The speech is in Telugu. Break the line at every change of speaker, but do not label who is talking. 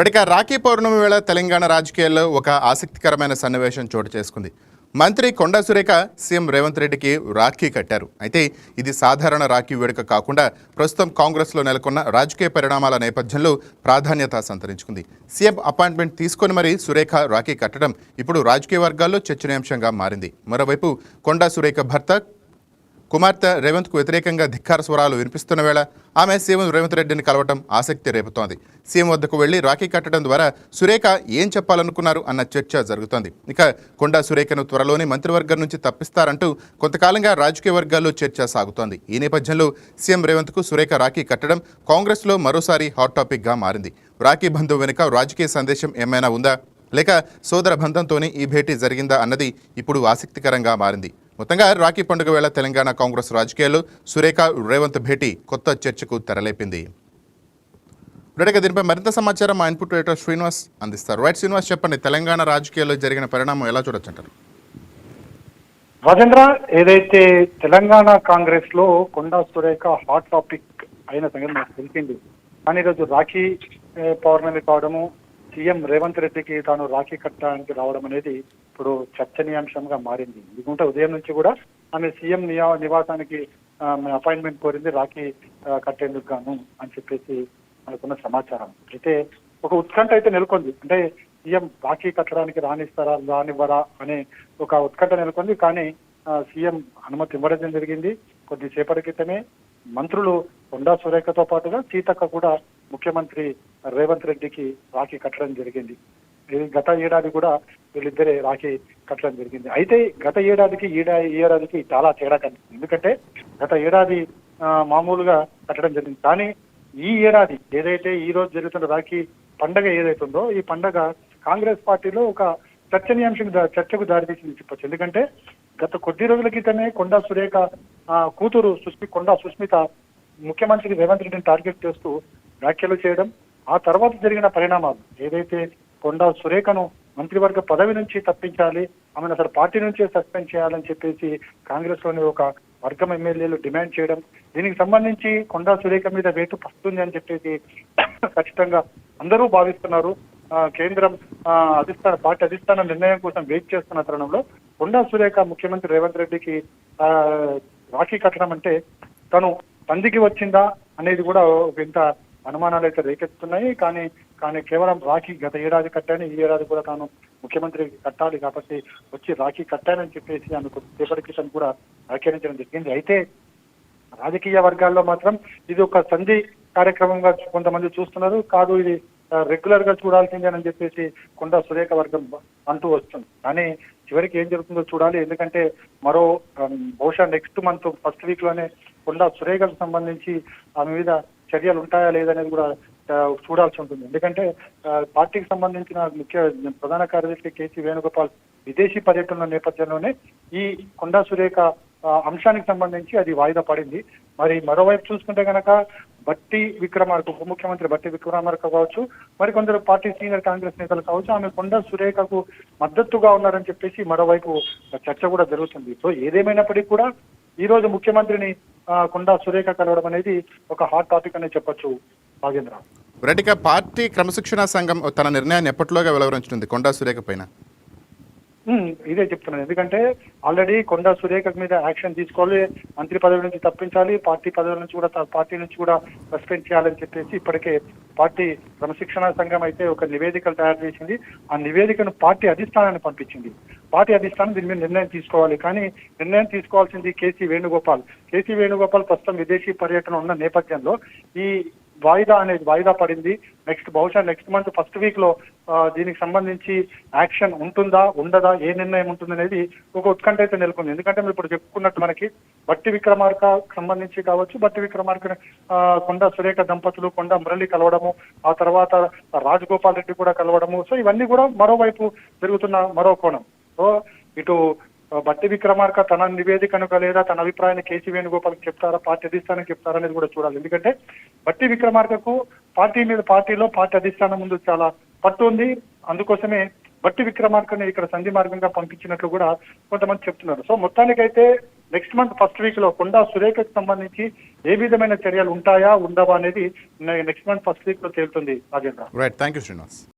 ఇక రాఖీ పౌర్ణమి వేళ తెలంగాణ రాజకీయాల్లో ఒక ఆసక్తికరమైన సన్నివేశం చోటు చేసుకుంది. మంత్రి కొండా సురేఖ సీఎం రేవంత్ రెడ్డికి రాఖీ కట్టారు. అయితే ఇది సాధారణ రాఖీ వేడుక కాకుండా ప్రస్తుతం కాంగ్రెస్లో నెలకొన్న రాజకీయ పరిణామాల నేపథ్యంలో ప్రాధాన్యత సంతరించుకుంది. సీఎం అపాయింట్మెంట్ తీసుకొని మరీ సురేఖ రాఖీ కట్టడం ఇప్పుడు రాజకీయ వర్గాల్లో చర్చనీయాంశంగా మారింది. మరోవైపు కొండా సురేఖ భర్త కుమార్తె రేవంత్కు వ్యతిరేకంగా ధిక్కార స్వరాలు వినిపిస్తున్న వేళ ఆమె సీఎం రేవంత్ రెడ్డిని కలవటం ఆసక్తి రేపుతోంది. సీఎం వద్దకు వెళ్లి రాఖీ కట్టడం ద్వారా సురేఖ ఏం చెప్పాలనుకున్నారు అన్న చర్చ జరుగుతోంది. ఇక కొండా సురేఖను త్వరలోనే మంత్రివర్గం నుంచి తప్పిస్తారంటూ కొంతకాలంగా రాజకీయ వర్గాల్లో చర్చ సాగుతోంది. ఈ నేపథ్యంలో సీఎం రేవంత్కు సురేఖ రాఖీ కట్టడం కాంగ్రెస్లో మరోసారి హాట్ టాపిక్గా మారింది. రాఖీ బంధువు వెనుక రాజకీయ సందేశం ఏమైనా ఉందా, లేక సోదర బంధంతోనే ఈ భేటీ జరిగిందా అన్నది ఇప్పుడు ఆసక్తికరంగా మారింది. మొత్తంగా రాఖీ పండుగ వేళ తెలంగాణ కాంగ్రెస్ రాజకీయాల్లో సురేఖ రేవంత్ భేటీ కొత్త చర్చకు తెరలేపింది. దీనిపై మరింత సమాచారం మా ఇన్పుట్ ఎడిటర్ శ్రీనివాస్ అందిస్తారు. రైట్ శ్రీనివాస్, చెప్పండి, తెలంగాణ రాజకీయాల్లో జరిగిన పరిణామం ఎలా చూడొచ్చు అంటారు?
రాజేంద్ర, ఏదైతే తెలంగాణ కాంగ్రెస్ లో కొండా సురేఖ హాట్ టాపిక్ అయిన సంగతి నాకు తెలిసింది. కానీ ఈరోజు రాఖీ పౌర్ణమి కావడము, సీఎం రేవంత్ రెడ్డికి తాను రాఖీ కట్టడానికి రావడం అనేది ఇప్పుడు చర్చనీయాంశంగా మారింది. ఎందుకంటే ఉదయం నుంచి కూడా ఆమె సీఎం నివాసానికి అపాయింట్మెంట్ కోరింది రాఖీ కట్టేందుకు గాను అని చెప్పేసి మనకున్న సమాచారం. అయితే ఒక ఉత్కంఠ అయితే నెలకొంది. అంటే సీఎం రాఖీ కట్టడానికి రానిస్తారా రానివ్వరా అనే ఒక ఉత్కంఠ నెలకొంది. కానీ సీఎం అనుమతి ఇవ్వడం జరిగింది. కొద్దిసేపటి క్రితమే మంత్రులు కొండా సురేఖతో పాటుగా సీతక్క కూడా ముఖ్యమంత్రి రేవంత్ రెడ్డికి రాఖీ కట్టడం జరిగింది. గత ఏడాది కూడా వీళ్ళిద్దరే రాఖీ కట్టడం జరిగింది. అయితే గత ఏడాదికి ఈ ఏడాదికి చాలా తేడా కనిపిస్తుంది. ఎందుకంటే గత ఏడాది మామూలుగా కట్టడం జరిగింది. కానీ ఈ ఏడాది ఏదైతే ఈ రోజు జరుగుతున్న రాఖీ పండగ ఏదైతుందో ఈ పండగ కాంగ్రెస్ పార్టీలో ఒక చర్చకు దారితీసింది చెప్పొచ్చు. ఎందుకంటే గత కొద్ది రోజుల క్రితమే కొండా సురేఖ కూతురు కొండా సుస్మిత ముఖ్యమంత్రి రేవంత్ రెడ్డిని టార్గెట్ చేస్తూ వ్యాఖ్యలు చేయడం, ఆ తర్వాత జరిగిన పరిణామాలు ఏదైతే కొండా సురేఖను మంత్రివర్గ పదవి నుంచి తప్పించాలి, ఆమెను అసలు పార్టీ నుంచే సస్పెండ్ చేయాలని చెప్పేసి కాంగ్రెస్ లోని ఒక వర్గం ఎమ్మెల్యేలు డిమాండ్ చేయడం, దీనికి సంబంధించి కొండా సురేఖ మీద వేటు పడుతుంది అని చెప్పేసి ఖచ్చితంగా అందరూ భావిస్తున్నారు. కేంద్రం పార్టీ అధిష్టాన నిర్ణయం కోసం వెయిట్ చేస్తున్న తరుణంలో కొండా సురేఖ ముఖ్యమంత్రి రేవంత్ రెడ్డికి రాఖీ కట్టడం అంటే తను పందికి వచ్చిందా అనేది కూడా ఇంత అనుమానాలు అయితే రేకెత్తుతున్నాయి. కానీ కేవలం రాఖీ గత ఏడాది కట్టాను, ఈ ఏడాది కూడా తాను ముఖ్యమంత్రి కట్టాలి కాబట్టి వచ్చి రాఖీ కట్టానని చెప్పేసి ఆమె కొద్దిసేపటి క్రితం కూడా వ్యాఖ్యానించడం జరిగింది. అయితే రాజకీయ వర్గాల్లో మాత్రం ఇది ఒక సంధి కార్యక్రమంగా కొంతమంది చూస్తున్నారు. కాదు, ఇది రెగ్యులర్ గా చూడాల్సిందేనని చెప్పేసి కొండా సురేఖ వర్గం అంటూ వస్తుంది. కానీ చివరికి ఏం జరుగుతుందో చూడాలి. ఎందుకంటే బహుశా నెక్స్ట్ మంత్ ఫస్ట్ వీక్ లోనే కొండా సురేఖకు సంబంధించి ఆమె మీద చర్యలు ఉంటాయా లేదనేది కూడా చూడాల్సి ఉంటుంది. ఎందుకంటే పార్టీకి సంబంధించిన ప్రధాన కార్యదర్శి కేసీ వేణుగోపాల్ విదేశీ పర్యటన నేపథ్యంలోనే ఈ కొండా సురేఖ అంశానికి సంబంధించి అది వాయిదా పడింది. మరి మరోవైపు చూసుకుంటే కనుక ఉప ముఖ్యమంత్రి బట్టి విక్రమార్క కావచ్చు, మరి కొందరు పార్టీ సీనియర్ కాంగ్రెస్ నేతలు కావచ్చు, ఆమె కొండా సురేఖకు మద్దతుగా ఉన్నారని చెప్పేసి మరోవైపు చర్చ కూడా జరుగుతుంది. సో ఏదేమైనప్పటికీ కూడా ఈ రోజు ముఖ్యమంత్రిని కొండా సురేఖ కలవడం అనేది ఒక హాట్ టాపిక్ అనే చెప్పొచ్చు. నాగేంద్ర,
పార్టీ క్రమశిక్షణ సంఘం తన నిర్ణయాన్ని ఎప్పటిలోగా వెలువరించింది కొండా సురేఖ పైన?
ఇదే చెప్తున్నాను. ఎందుకంటే ఆల్రెడీ కొండా సురేఖ మీద యాక్షన్ తీసుకోవాలి, మంత్రి పదవి నుంచి తప్పించాలి, పార్టీ నుంచి కూడా సస్పెండ్ చేయాలని చెప్పేసి ఇప్పటికే పార్టీ క్రమశిక్షణ సంఘం అయితే ఒక నివేదికలు తయారు చేసింది. ఆ నివేదికను పార్టీ అధిష్టానాన్ని పంపించింది. పార్టీ అధిష్టానం దీని మీద నిర్ణయం తీసుకోవాలి. కానీ నిర్ణయం తీసుకోవాల్సింది కేసీ వేణుగోపాల్ ప్రస్తుతం విదేశీ పర్యటన ఉన్న నేపథ్యంలో ఈ వాయిదా పడింది. బహుశా నెక్స్ట్ మంత్ ఫస్ట్ వీక్ లో దీనికి సంబంధించి యాక్షన్ ఉంటుందా ఉండదా, ఏ నిర్ణయం ఉంటుందనేది ఒక ఉత్కంఠ అయితే నెలకొంది. ఎందుకంటే మీరు ఇప్పుడు చెప్పుకున్నట్టు మనకి బట్టి విక్రమార్క సంబంధించి కావచ్చు, బట్టి విక్రమార్క కొండా సురేఖ దంపతులు కొండా మురళి కలవడము, ఆ తర్వాత రాజగోపాల్ రెడ్డి కూడా కలవడము, సో ఇవన్నీ కూడా మరోవైపు జరుగుతున్న మరో కోణం. సో ఇటు బట్టి విక్రమార్క తన నివేదికను లేదా తన అభిప్రాయాన్ని కేసీ వేణుగోపాల్కి చెప్తారా, పార్టీ అధిష్టానం చెప్తారా అనేది కూడా చూడాలి. ఎందుకంటే బట్టి విక్రమార్కకు పార్టీలో పార్టీ అధిష్టానం ముందు చాలా పట్టు ఉంది. అందుకోసమే బట్టి విక్రమార్కని ఇక్కడ సంధి మార్గంగా పంపించినట్లు కూడా కొంతమంది చెప్తున్నారు. సో మొత్తానికైతే నెక్స్ట్ మంత్ ఫస్ట్ వీక్ లో కొండా సురేఖకు సంబంధించి ఏ విధమైన చర్యలు ఉంటాయా ఉండవా అనేది నెక్స్ట్ మంత్ ఫస్ట్ వీక్ లో తేలుతుంది Rajendra.
Right, thank you Srinivas.